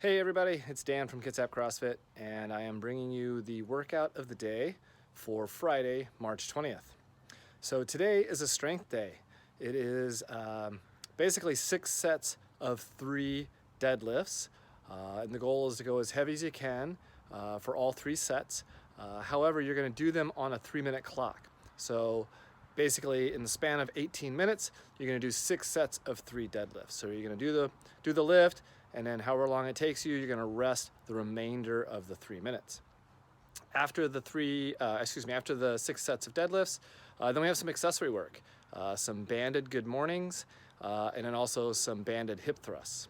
Hey everybody, it's Dan from KCF CrossFit, and I am bringing you the workout of the day for Friday, March 20th. So today is a strength day. It is basically 6 sets of 3 deadlifts, and the goal is to go as heavy as you can for all 3 sets. However, you're going to do them on a 3-minute clock. So basically, in the span of 18 minutes, you're going to do 6 sets of 3 deadlifts. So you're going to do the lift, and then however long it takes you, you're going to rest the remainder of the 3 minutes. After the 6 sets of deadlifts, then we have some accessory work, some banded good mornings, and then also some banded hip thrusts.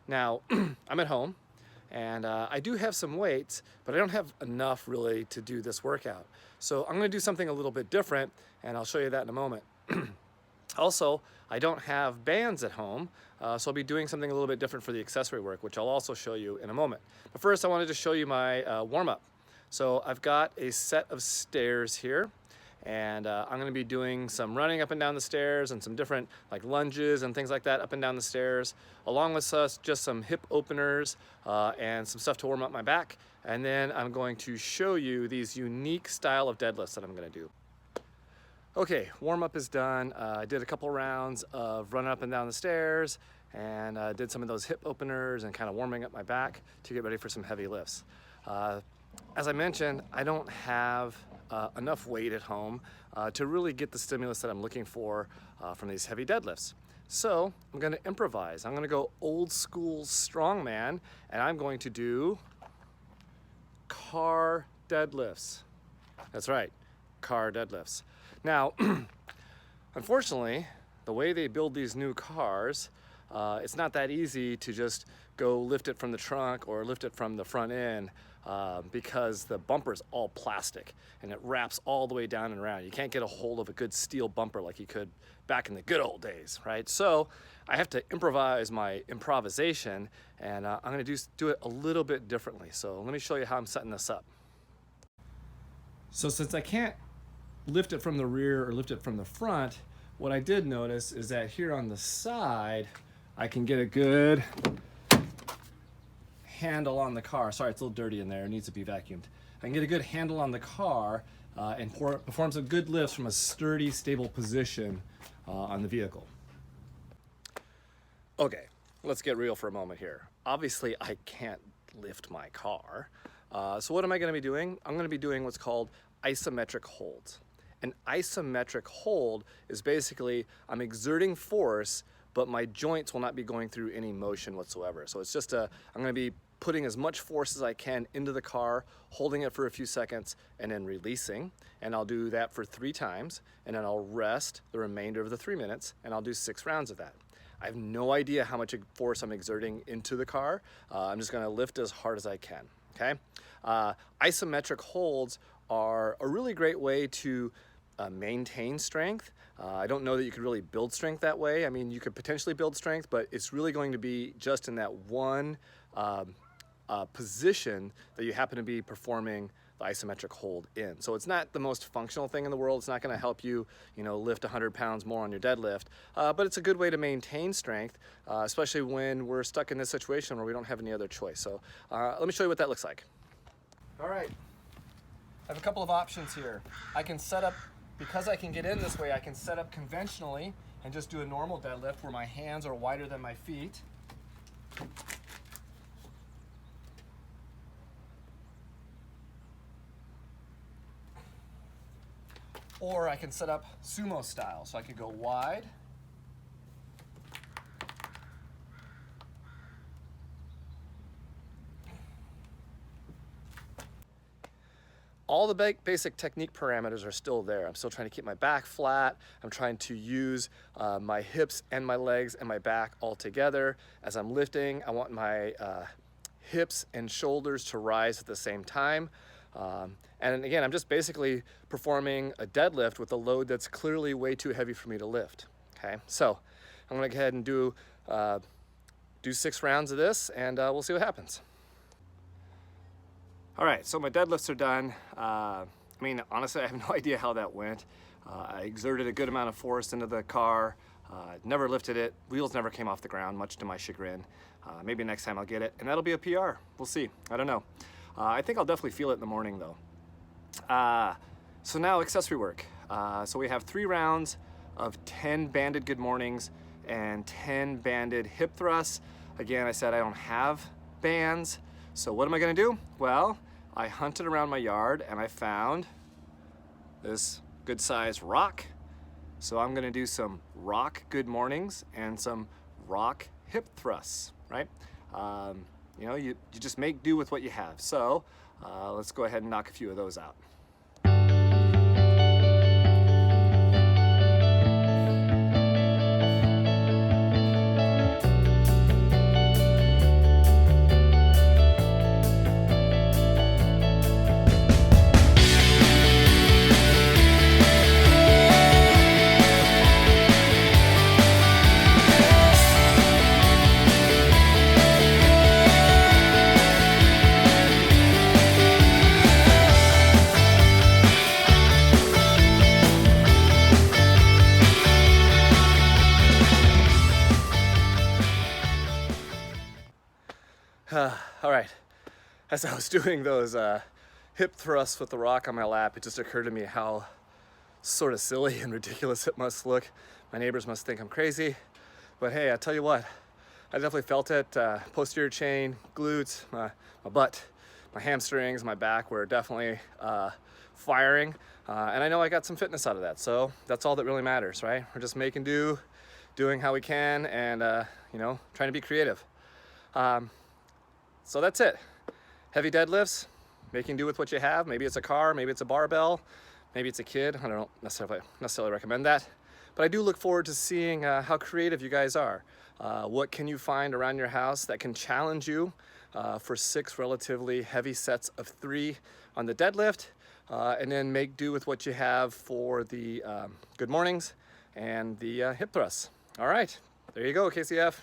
Now, I'm at home, and I do have some weights, but I don't have enough really to do this workout. So I'm going to do something a little bit different, and I'll show you that in a moment. Also, I don't have bands at home, so I'll be doing something a little bit different for the accessory work, which I'll also show you in a moment. But first, I wanted to show you my warm-up. So I've got a set of stairs here, and I'm going to be doing some running up and down the stairs and some different like lunges and things like that up and down the stairs, along with just some hip openers and some stuff to warm up my back. And then I'm going to show you these unique style of deadlifts that I'm going to do. Okay, warm-up is done. I did a couple rounds of running up and down the stairs, and did some of those hip openers and kind of warming up my back to get ready for some heavy lifts. As I mentioned, I don't have enough weight at home to really get the stimulus that I'm looking for from these heavy deadlifts. So I'm going to improvise. I'm going to go old school strongman, and I'm going to do car deadlifts. That's right, car deadlifts. Now, unfortunately, the way they build these new cars, it's not that easy to just go lift it from the trunk or lift it from the front end because the bumper's all plastic and it wraps all the way down and around. You can't get a hold of a good steel bumper like you could back in the good old days, right? So I have to improvise my improvisation, and I'm going to do it a little bit differently. So let me show you how I'm setting this up. So since I can't lift it from the rear or lift it from the front, what I did notice is that here on the side, I can get a good handle on the car. Sorry, it's a little dirty in there. It needs to be vacuumed. I can get a good handle on the car and perform some good lifts from a sturdy, stable position on the vehicle. Okay, let's get real for a moment here. Obviously, I can't lift my car. So what am I going to be doing? I'm going to be doing what's called isometric holds. An isometric hold is basically I'm exerting force, but my joints will not be going through any motion whatsoever. So it's just I'm going to be putting as much force as I can into the car, holding it for a few seconds, and then releasing. And I'll do that for 3 times, and then I'll rest the remainder of the 3 minutes, and I'll do 6 rounds of that. I have no idea how much force I'm exerting into the car. I'm just going to lift as hard as I can, okay? Isometric holds are a really great way to maintain strength. I don't know that you could really build strength that way. I mean, you could potentially build strength, but it's really going to be just in that one position that you happen to be performing the isometric hold in. So it's not the most functional thing in the world. It's not going to help you, lift 100 pounds more on your deadlift, but it's a good way to maintain strength, especially when we're stuck in this situation where we don't have any other choice. So let me show you what that looks like. All right, I have a couple of options here. I can set up, because I can get in this way, I can set up conventionally and just do a normal deadlift where my hands are wider than my feet. Or I can set up sumo style, so I could go wide, all the basic technique parameters are still there. I'm still trying to keep my back flat. I'm trying to use my hips and my legs and my back all together. As I'm lifting, I want my hips and shoulders to rise at the same time. And again, I'm just basically performing a deadlift with a load that's clearly way too heavy for me to lift. Okay, so I'm gonna go ahead and do 6 rounds of this, and we'll see what happens. All right, so my deadlifts are done. I mean, honestly, I have no idea how that went. I exerted a good amount of force into the car. Never lifted it, wheels never came off the ground, much to my chagrin. Maybe next time I'll get it, and that'll be a PR. We'll see. I don't know. I think I'll definitely feel it in the morning though. So now accessory work. So we have 3 rounds of 10 banded good mornings and 10 banded hip thrusts. Again, I said I don't have bands. So what am I gonna do? Well, I hunted around my yard and I found this good sized rock. So I'm gonna do some rock good mornings and some rock hip thrusts, right? You know, you just make do with what you have. So let's go ahead and knock a few of those out. All right, as I was doing those hip thrusts with the rock on my lap, it just occurred to me how sort of silly and ridiculous it must look. My neighbors must think I'm crazy, but hey, I tell you what, I definitely felt it. Posterior chain, glutes, my butt, my hamstrings, my back were definitely firing, and I know I got some fitness out of that, so that's all that really matters, right? We're just making do, doing how we can, and you know, trying to be creative. So that's it. Heavy deadlifts, making do with what you have. Maybe it's a car, maybe it's a barbell, maybe it's a kid. I don't necessarily recommend that. But I do look forward to seeing how creative you guys are. What can you find around your house that can challenge you for 6 relatively heavy sets of 3 on the deadlift, and then make do with what you have for the good mornings and the hip thrusts. All right, there you go, KCF.